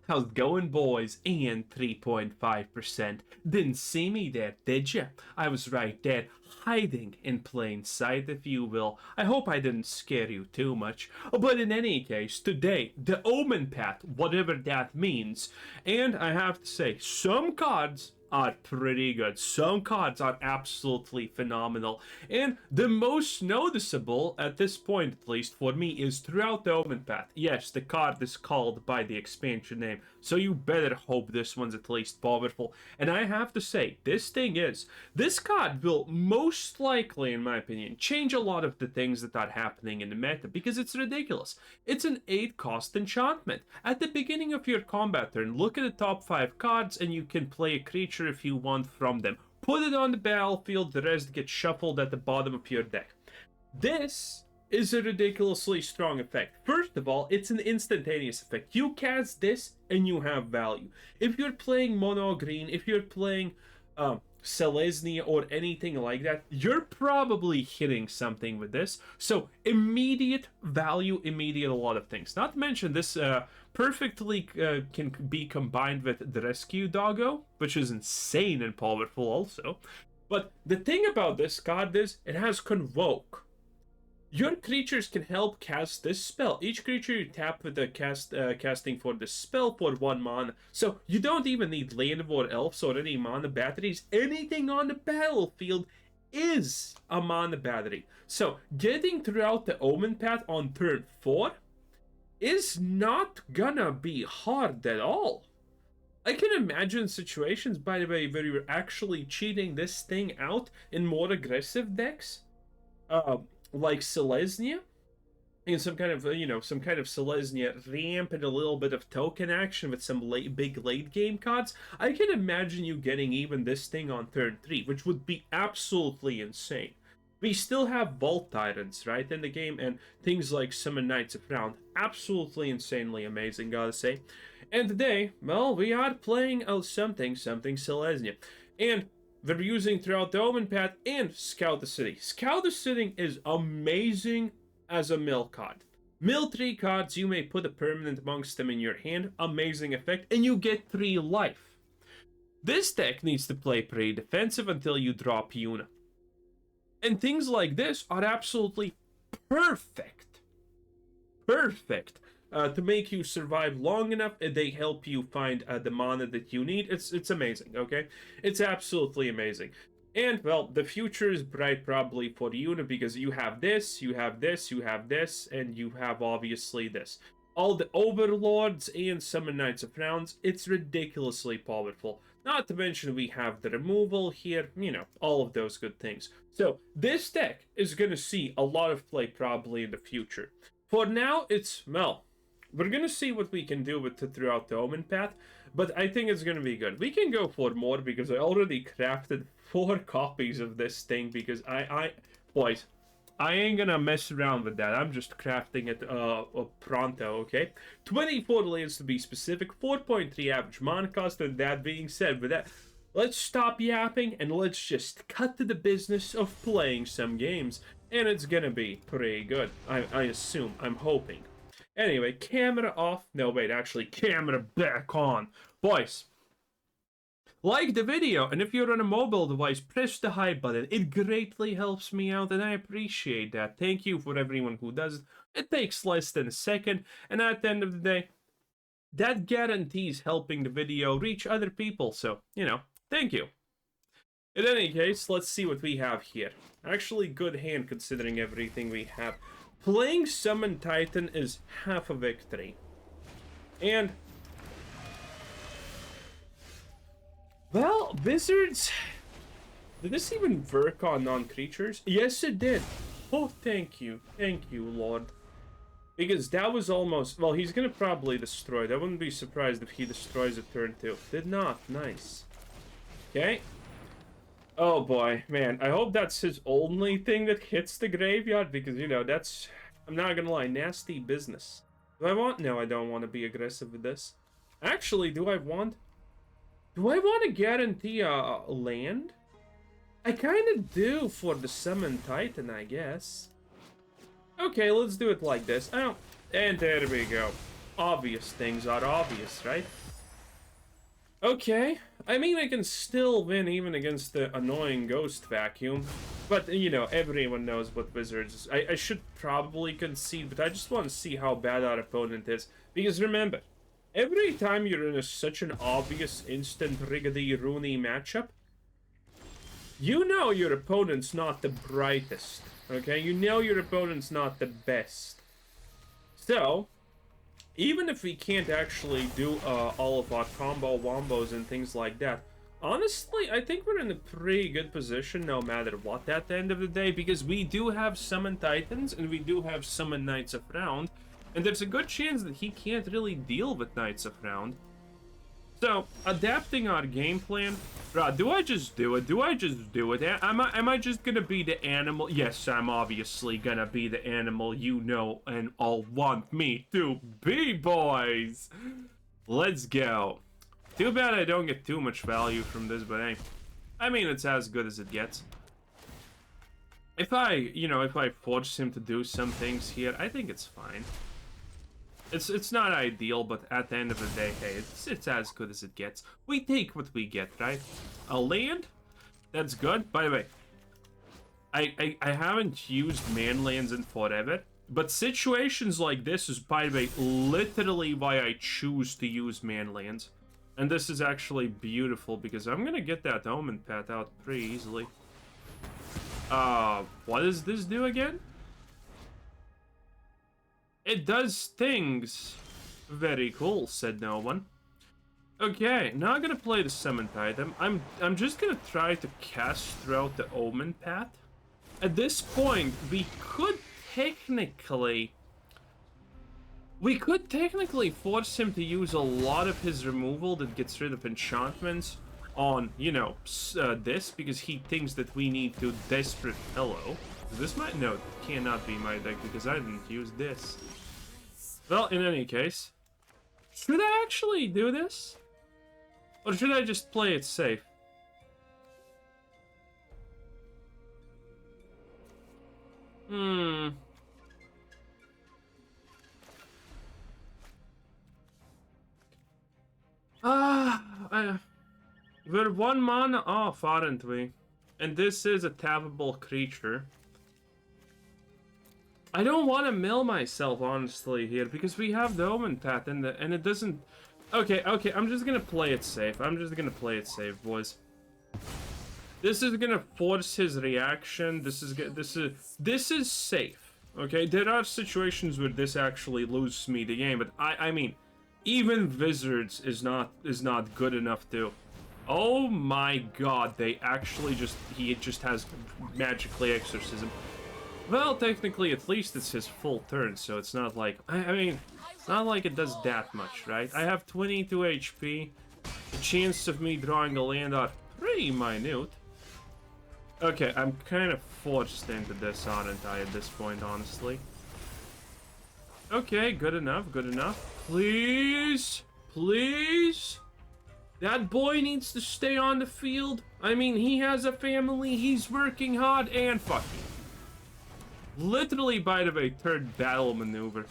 How's it going, boys? And 3.5%. Didn't see me there, did ya? I was right there, hiding in plain sight, if you will. I hope I didn't scare you too much. But in any case, today, the Omenpath, whatever that means. And I have to say, some cards are pretty good. Some cards are absolutely phenomenal. And the most noticeable, at this point at least for me, is Throughout the Omenpath. Yes, the card is called by the expansion name, so you better hope this one's at least powerful. And I have to say, this card will most likely, in my opinion, change a lot of the things that are happening in the meta, because it's ridiculous. It's an 8-cost enchantment. At the beginning of your combat turn, look at the top 5 cards and you can play a creature if you want from them. Put it on the battlefield, the rest gets shuffled at the bottom of your deck. This is a ridiculously strong effect. First of all, it's an instantaneous effect. You cast this and you have value. If you're playing mono green, if you're playing selesnya or anything like that, you're probably hitting something with this. So immediate value, immediate a lot of things. Not to mention this perfectly can be combined with the rescue doggo, which is insane and powerful also. But the thing about this card is it has convoke. Your creatures can help cast this spell. Each creature you tap with the casting for this spell for 1 mana. So you don't even need land or elves or any mana batteries. Anything on the battlefield is a mana battery. So getting Throughout the Omenpath on turn 4 is not gonna be hard at all. I can imagine situations, by the way, where you're actually cheating this thing out in more aggressive decks. Like selesnya, and some kind of selesnya ramp and a little bit of token action with some big late game cards. I can imagine you getting even this thing on turn 3, which would be absolutely insane. We still have Vault Tyrants, right, in the game, and things like Summon Knights of Round. Absolutely insanely amazing, gotta say. And today, well, we are playing something selesnya. And we're using Throughout the Omenpath and Scout the City. Scout the City is amazing as a mill card. Mill 3 cards, you may put a permanent amongst them in your hand. Amazing effect, and you get 3 life. This deck needs to play pretty defensive until you drop Yuna. And things like this are absolutely perfect. Perfect. To make you survive long enough, they help you find the mana that you need. It's amazing, okay? It's absolutely amazing. And, well, the future is bright probably for Yuna, because you have this, you have this, you have this, and you have obviously this. All the Overlords and Summon Knights of Rounds, it's ridiculously powerful. Not to mention we have the removal here, you know, all of those good things. So, this deck is going to see a lot of play probably in the future. For now, it's, well, we're going to see what we can do with Throughout the Omenpath, but I think it's going to be good. We can go for more, because I already crafted 4 copies of this thing, because boys, I ain't going to mess around with that. I'm just crafting it pronto, okay? 24 lands to be specific, 4.3 average mana cost, and that being said, with that, let's stop yapping, and let's just cut to the business of playing some games, and it's going to be pretty good, I assume, I'm hoping. Anyway, camera off. No, wait, actually, camera back on. Boys, like the video, and if you're on a mobile device, press the hype button. It greatly helps me out, and I appreciate that. Thank you for everyone who does it. It takes less than a second, and at the end of the day, that guarantees helping the video reach other people, so, you know, thank you. In any case, let's see what we have here. Actually, good hand considering everything we have. Playing Summon Titan is half a victory. And, well, Wizards, did this even work on non-creatures? Yes, it did. Oh, thank you, Lord. Because that was almost, well, he's gonna probably destroy it. I wouldn't be surprised if he destroys it turn 2. Did not, nice. Okay. Oh boy, man, I hope that's his only thing that hits the graveyard, because, you know, that's, I'm not gonna lie, nasty business. Do I want? No, I don't want to be aggressive with this. Actually, do I want to guarantee a land? I kind of do for the Summon Titan, I guess. Okay, let's do it like this. Oh, and there we go. obvious things are obvious, right? Okay, I mean, I can still win even against the annoying ghost vacuum. But, you know, everyone knows what wizards is. I should probably concede, but I just want to see how bad our opponent is. Because remember, every time you're in such an obvious instant riggedy-rooney matchup, you know your opponent's not the brightest, okay? You know your opponent's not the best. So, even if we can't actually do all of our combo wombos and things like that, honestly, I think we're in a pretty good position no matter what at the end of the day, because we do have Summon Titans and we do have Summon Knights of Round, and there's a good chance that he can't really deal with Knights of Round. So, adapting our game plan, do I just do it? Do I just do it? Am I just gonna be the animal? Yes, I'm obviously gonna be the animal you know and all want me to be, boys! Let's go. Too bad I don't get too much value from this, but hey, I mean, it's as good as it gets. If I force him to do some things here, I think it's fine. It's not ideal, but at the end of the day, hey, it's as good as it gets. We take what we get, right? A land? That's good. By the way, I haven't used man lands in forever, but situations like this is, by the way, literally why I choose to use man lands. And this is actually beautiful, because I'm gonna get that Omenpath out pretty easily. What does this do again? It does things. Very cool, said no one. Okay, now I'm gonna play the Summoned item. I'm just gonna try to cast throughout the Omenpath. At this point, we could technically force him to use a lot of his removal that gets rid of enchantments on, you know, this, because he thinks that we need to Desperate Pillow. This might, no, it cannot be my deck because I didn't use this. Well, in any case, should I actually do this? Or should I just play it safe? We're 1 mana off, aren't we? And this is a tappable creature. I don't want to mill myself, honestly, here, because we have the Omenpath and it doesn't... Okay, I'm just gonna play it safe. Boys. This is gonna force his reaction. This is safe. Okay, there are situations where this actually loses me the game, but I mean, even Wizards is not good enough to... Oh my god, he just has magically Exorcism. Well, technically, at least it's his full turn, so it's not like... I mean, it's not like it does that much, right? I have 22 HP. The chance of me drawing a land are pretty minute. Okay, I'm kind of forced into this, aren't I, at this point, honestly? Okay, good enough, good enough. Please? Please? That boy needs to stay on the field. I mean, he has a family, he's working hard, and fucking... Literally, by the way, third battle maneuver.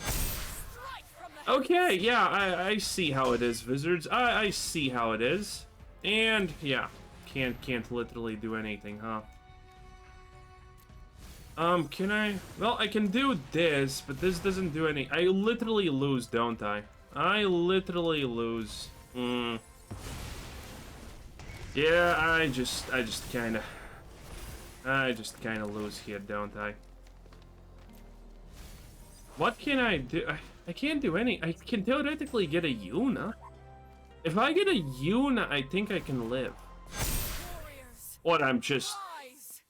Okay, yeah, I see how it is, Wizards. I see how it is. And, yeah, can't literally do anything, huh? Can I... Well, I can do this, but this doesn't do any... I literally lose, don't I? I literally lose. Yeah, I just kinda lose here, don't I? What can I do? I can't do any. I can theoretically get a Yuna. If I get a Yuna, I think I can live. Or I'm just...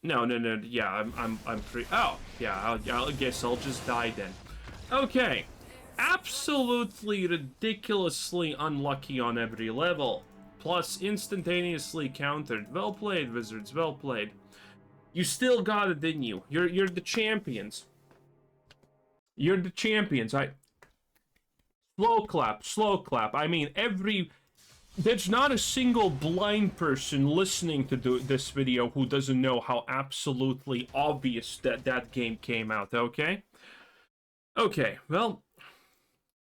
No. Yeah, I'm free. Oh, yeah. I guess I'll just die then. Okay. Absolutely ridiculously unlucky on every level. Plus instantaneously countered. Well played, Wizards. Well played. You still got it, didn't you? You're the champions. You're the champions. Slow clap. I mean, there's not a single blind person listening to this video who doesn't know how absolutely obvious that game came out, okay? Okay, well,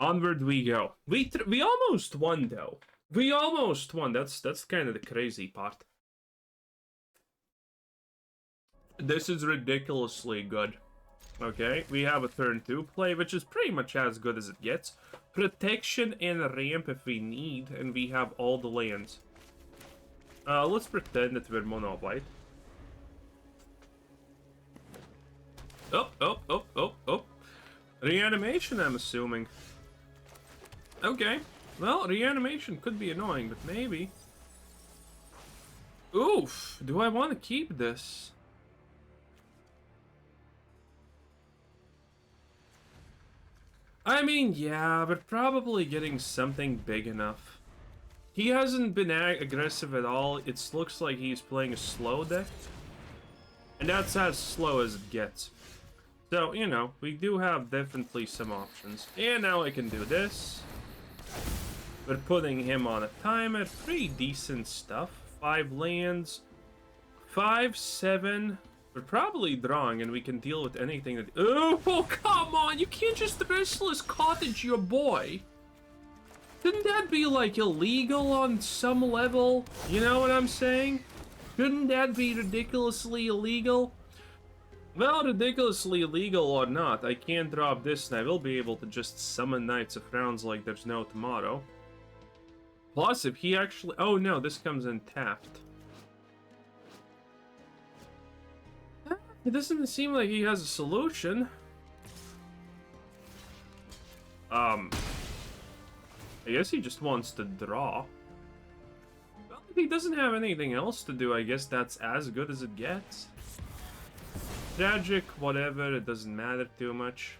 Onward we go. We almost won though. We almost won. That's kind of the crazy part. This is ridiculously good. Okay, we have a turn 2 play, which is pretty much as good as it gets. Protection and ramp if we need, and we have all the lands. Let's pretend that we're mono white. Oh. Reanimation, I'm assuming. Okay. Well, reanimation could be annoying, but maybe. Oof. Do I want to keep this? I mean, yeah, but probably getting something big enough. He hasn't been aggressive at all. It looks like he's playing a slow deck. And that's as slow as it gets. So, you know, we do have definitely some options. And now I can do this. We're putting him on a timer. Pretty decent stuff. 5 lands. 5, 7. We're probably drawing, and we can deal with anything that... Oh, come on! You can't just Restless Cottage your boy! Shouldn't that be, like, illegal on some level? You know what I'm saying? Shouldn't that be ridiculously illegal? Well, ridiculously illegal or not, I can't drop this, and I will be able to just summon Knights of Frowns like there's no tomorrow. Plus, if he actually... Oh, no, this comes in tapped. It doesn't seem like he has a solution. I guess he just wants to draw. Well, if he doesn't have anything else to do, I guess that's as good as it gets. Tragic, whatever, it doesn't matter too much.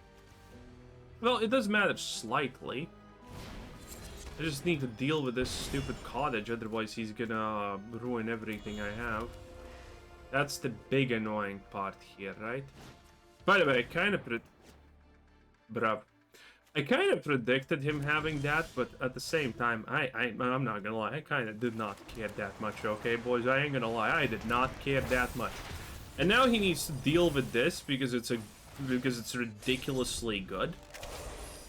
Well, it does matter slightly. I just need to deal with this stupid cottage, otherwise he's gonna ruin everything I have. That's the big annoying part here, right? By the way, I kind of predicted him having that, but at the same time, I'm not gonna lie, I kind of did not care that much, okay, boys? I ain't gonna lie, I did not care that much. And now he needs to deal with this because it's ridiculously good.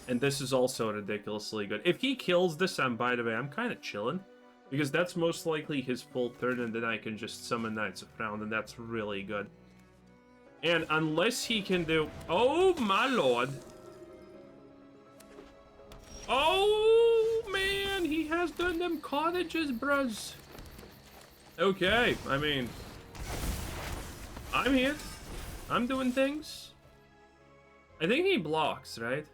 And this is also ridiculously good. If he kills this, by the way, I'm kind of chilling. Because that's most likely his full turn, and then I can just summon Knights of Round, and that's really good. And unless he can do... Oh, my lord! Oh, man! He has done them cottages, bruz! Okay, I mean... I'm here. I'm doing things. I think he blocks, right?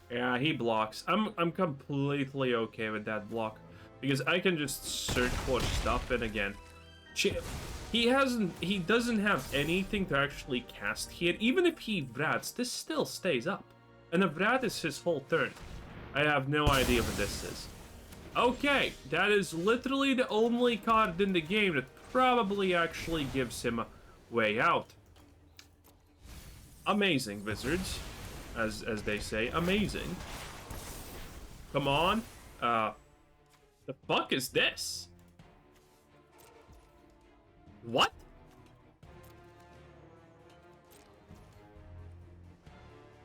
Yeah, he blocks. I'm completely okay with that block. Because I can just search for stuff, and again, he doesn't have anything to actually cast here. Even if he vrats, this still stays up. And a vrat is his whole turn. I have no idea what this is. Okay, that is literally the only card in the game that probably actually gives him a way out. Amazing, wizards. As they say, amazing. Come on. The fuck is this? What?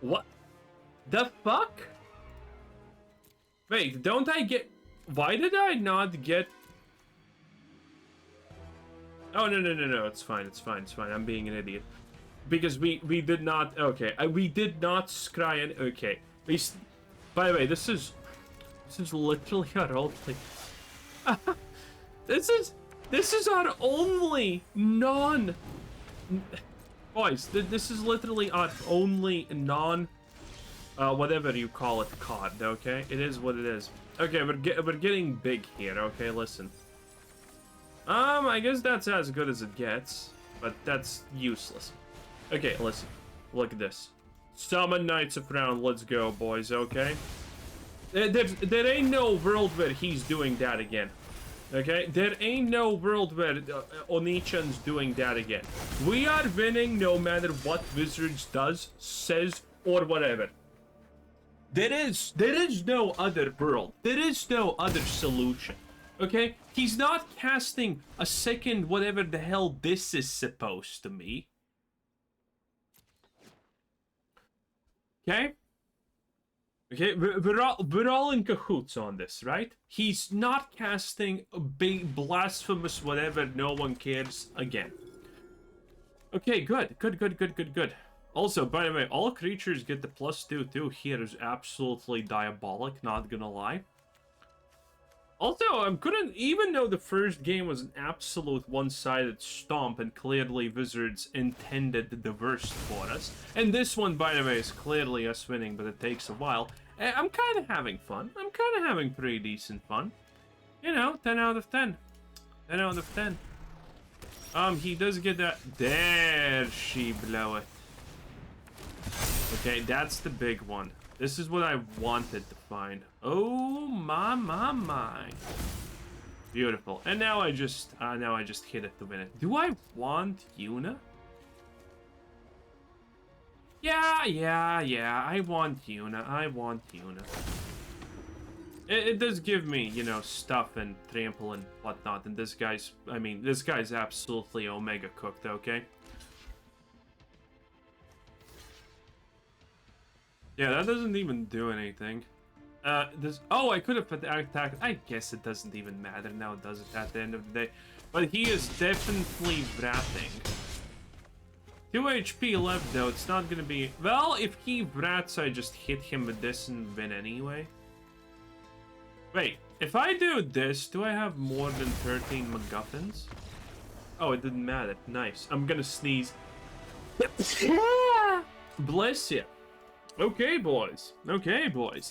What? The fuck? Wait, don't I get... Why did I not get... Oh, no, it's fine, I'm being an idiot. Because we did not... Okay, we did not scry an... Okay. By the way, this is literally our only... This is our only non... Boys, this is literally our only non... whatever you call it, card, okay? It is what it is. Okay, we're getting big here, okay? Listen. I guess that's as good as it gets, but that's useless. Okay, listen. Look at this. Summon Knights of Round, let's go, boys, okay? There ain't no world where he's doing that again. Okay? There ain't no world where Onichan's doing that again. We are winning no matter what Wizards does, says, or whatever. There is no other world. There is no other solution. Okay? He's not casting a second whatever the hell this is supposed to be. Okay? Okay, we're all in cahoots on this, right? He's not casting a big blasphemous whatever, no one cares again. Okay, good. Also, by the way, all creatures get the +2/2 here is absolutely diabolic, not gonna lie. Also, I couldn't, even though the first game was an absolute one-sided stomp and clearly Wizards intended the worst for us, and this one, by the way, is clearly us winning, but it takes a while, I'm kind of having fun. I'm kind of having pretty decent fun. You know, 10 out of 10. 10 out of 10. He does get that. There she blow it. Okay, that's the big one. This is what I wanted to find. Oh my. Beautiful. And now I just hit it to win it. Do I want Yuna? Yeah. I want Yuna. It does give me, you know, stuff and trample and whatnot. And this guy's absolutely omega cooked. Okay. Yeah, that doesn't even do anything. Oh, I could have put the attack. I guess it doesn't even matter now, does it, at the end of the day? But he is definitely wrathing. 2 HP left, though. It's not gonna be... Well, if he wraths, I just hit him with this and win anyway. Wait, if I do this, do I have more than 13 MacGuffins? Oh, it didn't matter. Nice. I'm gonna sneeze. Bless you. Okay, boys.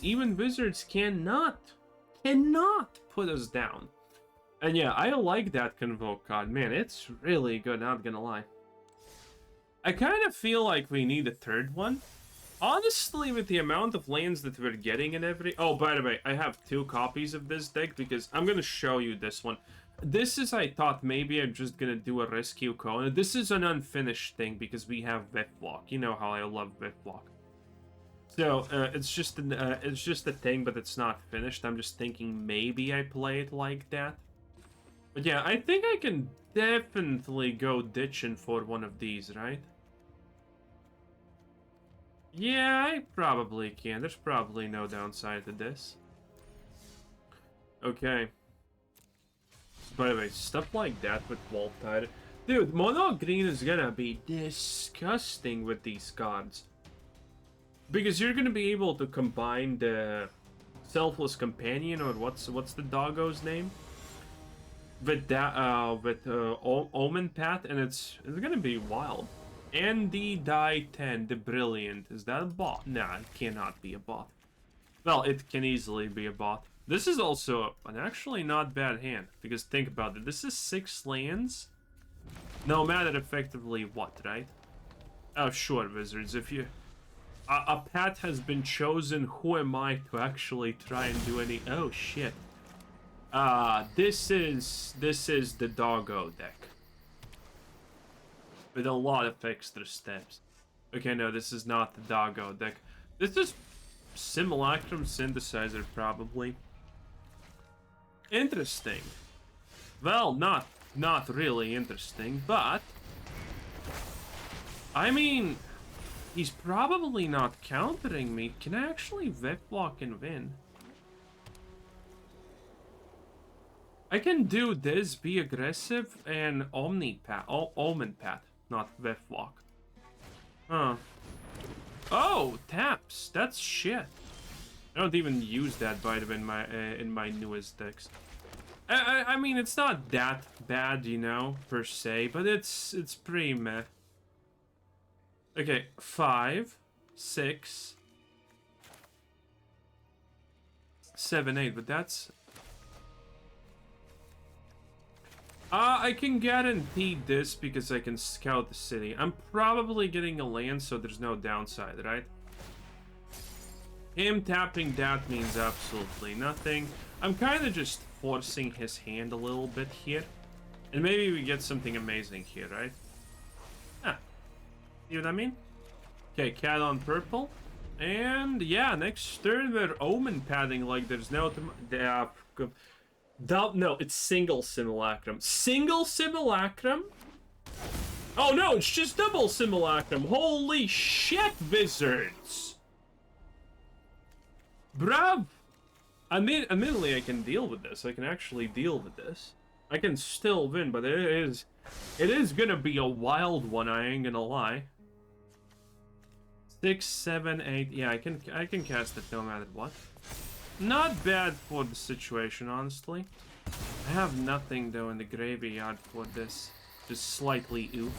Even Wizards cannot put us down. And yeah, I like that Convoke card. Man, it's really good, not gonna lie. I kind of feel like we need a third one. Honestly, with the amount of lands that we're getting and every... Oh, by the way, I have 2 copies of this deck because I'm gonna show you this one. This is, I thought maybe I'm just gonna do a rescue Kona. This is an unfinished thing because we have Viflock. You know how I love Viflock. So, it's just a thing, but it's not finished. I'm just thinking maybe I play it like that. But yeah, I think I can definitely go ditching for one of these, right? Yeah, I probably can. There's probably no downside to this. Okay. By the way, stuff like that with Wall Tide. Dude, Mono Green is gonna be disgusting with these cards. Because you're gonna be able to combine the Selfless Companion, or what's the doggo's name? With that Omenpath, and it's gonna be wild. And the Die 10, the Brilliant. Is that a bot? Nah, it cannot be a bot. Well, it can easily be a bot. This is also an actually not bad hand, because think about it. This is 6 lands. No matter effectively what, right? Oh, sure, Wizards. If you... A path has been chosen. Who am I to actually try and do any... Oh, shit. This is the doggo deck. With a lot of extra steps. Okay, no, this is not the doggo deck. This is Simulacrum Synthesizer, probably. Interesting. Well, not really interesting, but... I mean... He's probably not countering me. Can I actually Viflock and win? I can do this, be aggressive, and Omenpath, not Viflock. Huh. Oh, taps. That's shit. I don't even use that, by the way, in my newest decks. I mean, it's not that bad, you know, per se, but it's pretty meh. Okay, 5, 6, 7, 8, but that's... I can guarantee this because I can scout the city. I'm probably getting a land, so there's no downside, right? Him tapping that means absolutely nothing. I'm kind of just forcing his hand a little bit here. And maybe we get something amazing here, right? Ah. You know what I mean? Okay, cat on purple. And yeah, next turn we're omen padding like there's no... No, it's single simulacrum. Single simulacrum? Oh no, it's just double simulacrum. Holy shit, Wizards! Bruv! Admittedly, I can deal with this. I can actually deal with this. I can still win, but it is gonna be a wild one, I ain't gonna lie. 6, 7, 8. Yeah, I can cast it no matter what. Not bad for the situation, honestly. I have nothing though in the graveyard for this. Just slightly oof.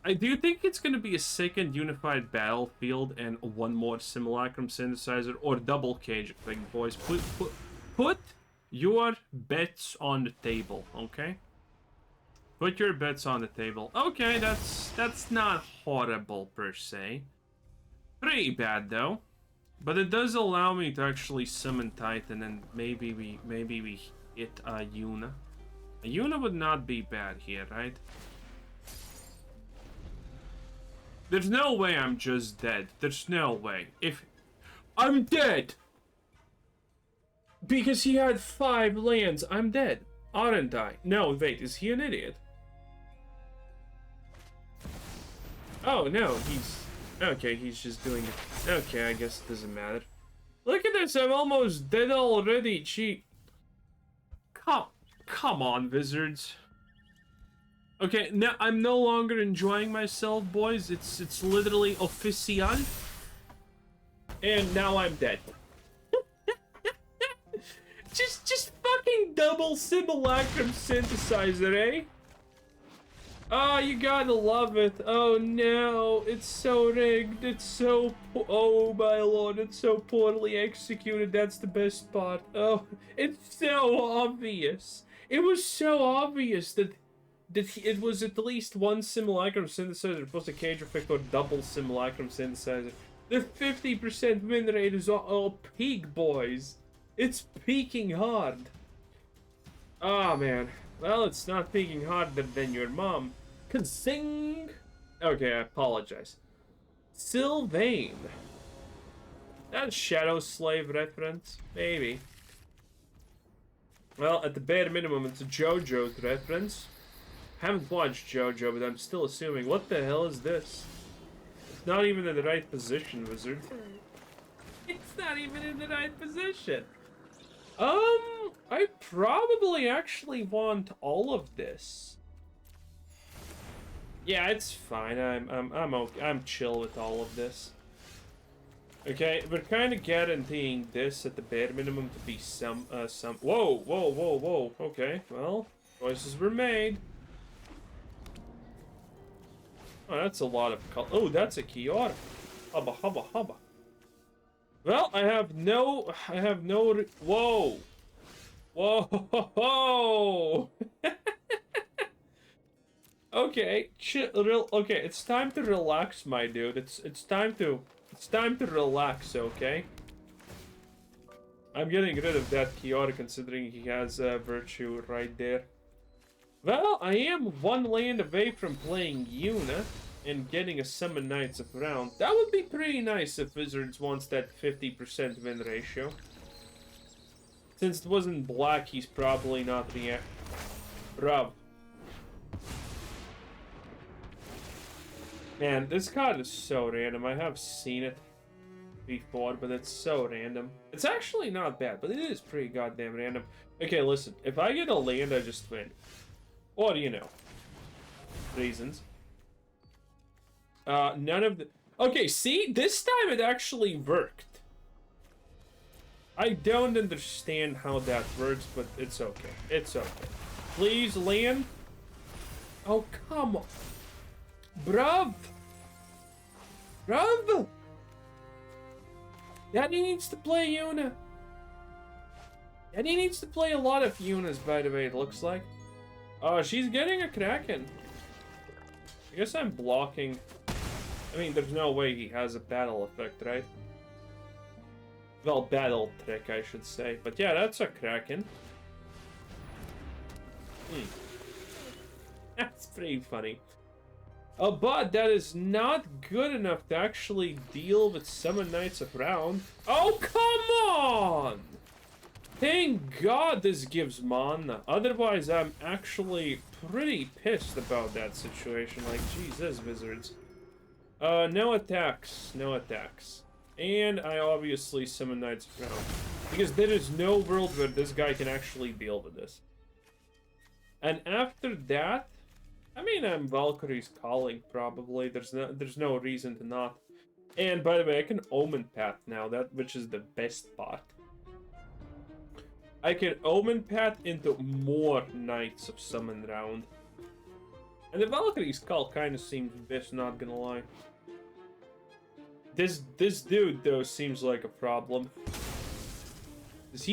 I do think it's gonna be a second unified battlefield and one more simulacrum synthesizer or double cage thing, boys. Put your bets on the table, okay? Put your bets on the table. Okay, that's not horrible per se. Pretty bad though, but it does allow me to actually summon Titan, and maybe we hit Yuna. Yuna would not be bad here, right? There's no way I'm just dead. There's no way. If I'm dead because he had 5 lands, I'm dead, aren't I? No, wait, is he an idiot? Oh no, he's okay. He's just doing it. Okay, I guess it doesn't matter. Look at this. I'm almost dead already. Gee, come on, Wizards. Okay, now I'm no longer enjoying myself, boys. It's literally official. And now I'm dead. just fucking double simulacrum synthesizer, eh? Oh, you gotta love it. Oh no, it's so rigged. It's so oh my lord, it's so poorly executed. That's the best part. Oh, it's so obvious. It was so obvious that it was at least one simulacrum synthesizer plus a cage effect or double simulacrum synthesizer. The 50% win rate is all peak, boys. It's peaking hard. Oh man. Well, it's not peaking harder than your mom. Ka-zing! Okay, I apologize. Sylvain. That's Shadow Slave reference? Maybe. Well, at the bare minimum, it's a JoJo's reference. Haven't watched JoJo, but I'm still assuming. What the hell is this? It's not even in the right position, Wizard. It's not even in the right position. I probably actually want all of this. Yeah, it's fine. I'm okay. I'm chill with all of this. Okay, we're kind of guaranteeing this at the bare minimum to be some. Whoa. Okay, well, choices were made. Oh, that's a lot of color. Oh, that's a Kiora. Hubba. Well, I have no. Whoa. Okay, chill. Okay, it's time to relax, my dude. It's time to relax. Okay. I'm getting rid of that Kiora, considering he has Virtue right there. Well, I am one land away from playing Yuna and getting a Summon Knights of round. That would be pretty nice if Wizards wants that 50% win ratio. Since it wasn't black, he's probably not the... Bruv. Man, this card is so random. I have seen it before, but it's so random. It's actually not bad, but it is pretty goddamn random. Okay, listen. If I get a land, I just win. Or, you know, reasons. None of the... Okay, see? This time it actually worked. I don't understand how that works, but it's okay. It's okay. Please land. Oh, come on. Bruv. Daddy needs to play Yuna. Daddy needs to play a lot of Yunas, by the way, it looks like. Oh, she's getting a Kraken. I guess I'm blocking. I mean, there's no way he has a battle effect, right? Well, battle trick, I should say. But yeah, that's a Kraken. That's pretty funny. But that is not good enough to actually deal with Summon Knights of Round. Oh, come on! Thank God this gives mana. Otherwise, I'm actually pretty pissed about that situation. Like, Jesus, Wizards. No attacks. No attacks. And I obviously summon Knights of Crown. Because there is no world where this guy can actually deal with this. And after that, I mean, I'm Valkyrie's calling, probably. There's no reason to not. And by the way, I can Omenpath now, which is the best part. I can Omenpath into more Knights of Summon round. And the Valkyrie's call kind of seems best, not gonna lie. This dude though seems like a problem. Does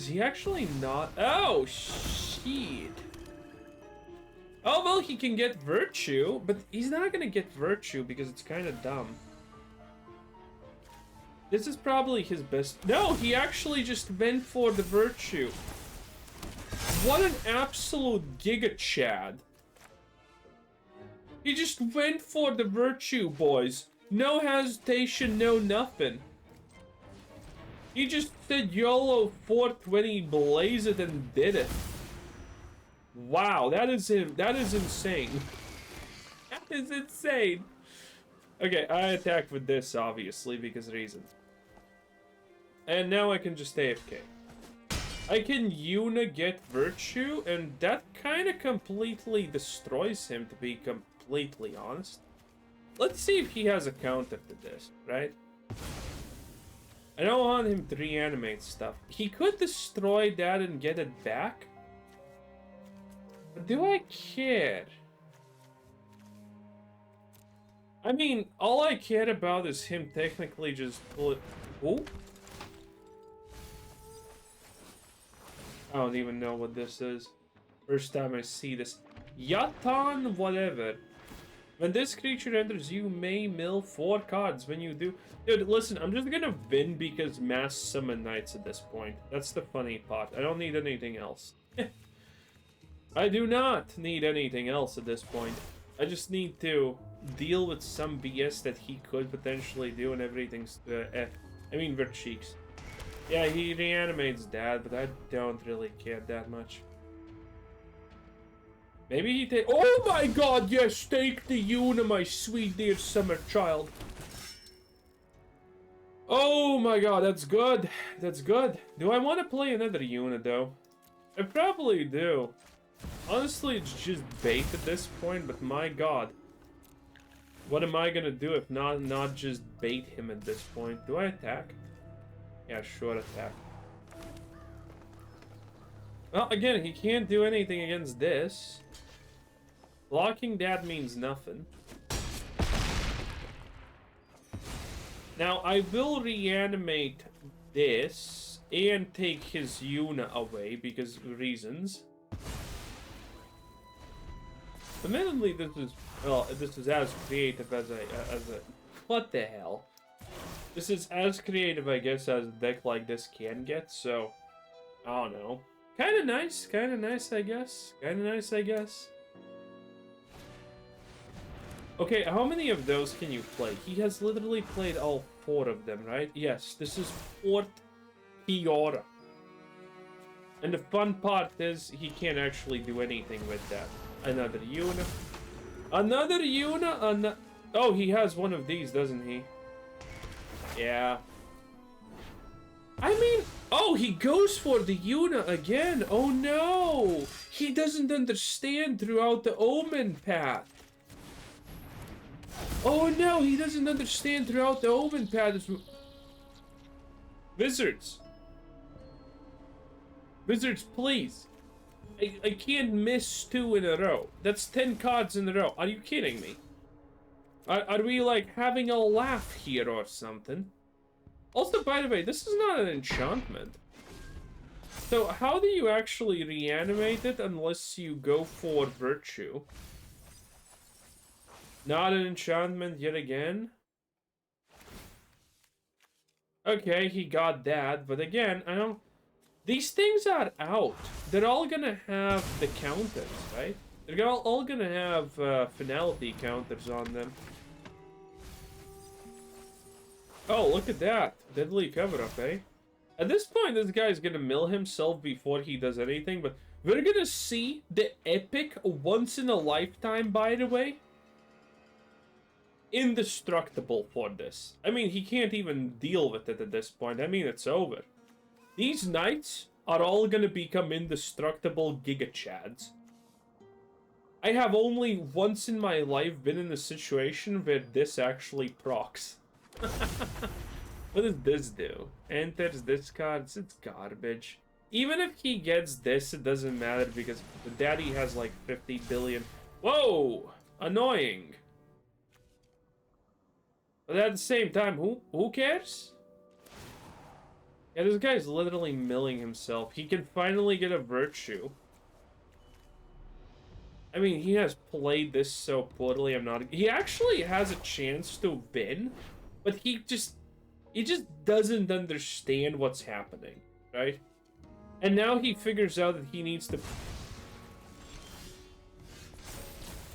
he actually not? Oh shit. Oh well, he can get Virtue, but he's not gonna get Virtue because it's kind of dumb. This is probably his best. No, he actually just went for the Virtue. What an absolute Giga Chad. He just went for the Virtue, boys. No hesitation, no nothing. He just said YOLO 420, blaze it, and did it. Wow, that is insane. That is insane. Okay, I attack with this, obviously, because reasons. And now I can just AFK. I can Yuna get Virtue, and that kind of completely destroys him, to be completely honest. Let's see if he has a counter to this, right? I don't want him to reanimate stuff. He could destroy that and get it back. But do I care? I mean, all I care about is him technically just pull it. Ooh. I don't even know what this is. First time I see this. Yatan whatever. When this creature enters, you may mill 4 cards. When you do... Dude, listen, I'm just gonna win because mass summon Knights at this point. That's the funny part. I don't need anything else. I do not need anything else at this point. I just need to deal with some BS that he could potentially do and everything's... I mean, Vert Cheeks. Yeah, he reanimates Dad, but I don't really care that much. Maybe he take... Oh my god, yes! Take the Yuna, my sweet dear summer child. Oh my god, that's good. That's good. Do I want to play another Yuna, though? I probably do. Honestly, it's just bait at this point, but my god. What am I gonna do if not just bait him at this point? Do I attack? Yeah, sure, attack. Well, again, he can't do anything against this. Blocking that means nothing. Now, I will reanimate this and take his Yuna away because reasons. Admittedly, this is, well, this is as creative as a, what the hell? This is as creative, I guess, as a deck like this can get, so, I don't know. Kinda nice, I guess. Kinda nice, I guess. Okay, how many of those can you play? He has literally played all 4 of them, right? Yes, this is 4th Kiora. And the fun part is, he can't actually do anything with that. Another Yuna. Another Yuna? Oh, he has one of these, doesn't he? Yeah. I mean, oh, he goes for the Yuna again. Oh no! He doesn't understand throughout the Omenpath. Oh no, he doesn't understand throughout the Omenpath. Wizards. Wizards, please. I can't miss 2 in a row. That's 10 cards in a row. Are you kidding me? Are we like having a laugh here or something? Also, by the way, this is not an enchantment. So how do you actually reanimate it unless you go for Virtue? Not an enchantment yet again? Okay, he got that, but again, I don't... These things are out. They're all gonna have the counters, right? They're all gonna have finality counters on them. Oh, look at that. Deadly cover-up, eh? At this point, this guy's gonna mill himself before he does anything, but we're gonna see the epic once-in-a-lifetime, by the way. indestructible for this. I mean, he can't even deal with it at this point. I mean, it's over. These knights are all gonna become indestructible Giga Chads. I have only once in my life been in a situation where this actually procs. What does this do? Enters this card, it's garbage. Even if he gets this, it doesn't matter because the daddy has like 50 billion. Whoa! Annoying. But at the same time, who cares? Yeah, this guy's literally milling himself. He can finally get a virtue. I mean, he has played this so poorly, he actually has a chance to win, but he just doesn't understand what's happening, right? And now he figures out that he needs to...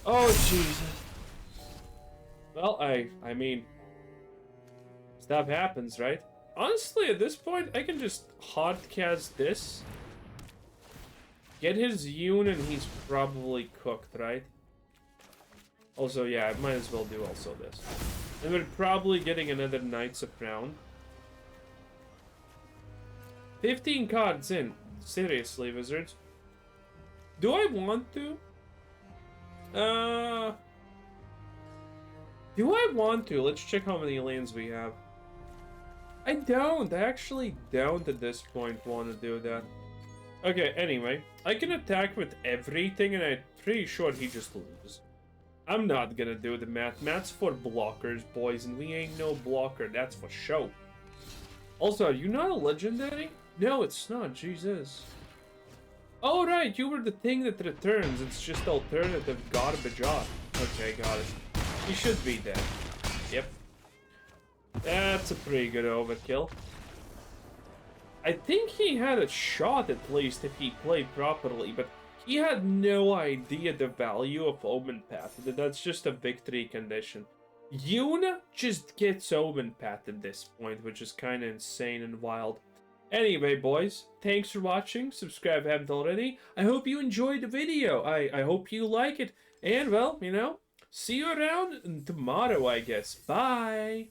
Oh, Jesus. Well, I mean... Stuff happens, right? Honestly, at this point, I can just hardcast this. Get his Yuna and he's probably cooked, right? Also, yeah, I might as well do also this. And we're probably getting another Knights of Crown. 15 cards in. Seriously, Wizards. Do I want to? Do I want to? Let's check how many lands we have. I don't. I actually don't at this point want to do that. Okay, anyway. I can attack with everything and I'm pretty sure he just loses. I'm not gonna do the math. Math's for blockers, boys, and we ain't no blocker. That's for show. Also, are you not a legendary? No, it's not. Jesus. Oh, right. You were the thing that returns. It's just alternative garbage off. Okay, got it. He should be dead. Yep. That's a pretty good overkill. I think he had a shot at least if he played properly, but he had no idea the value of Omenpath. That's just a victory condition. Yuna just gets Omenpath at this point, which is kind of insane and wild. Anyway, boys, thanks for watching. Subscribe if you haven't already. I hope you enjoyed the video. I hope you like it. And, well, you know, see you around tomorrow, I guess. Bye!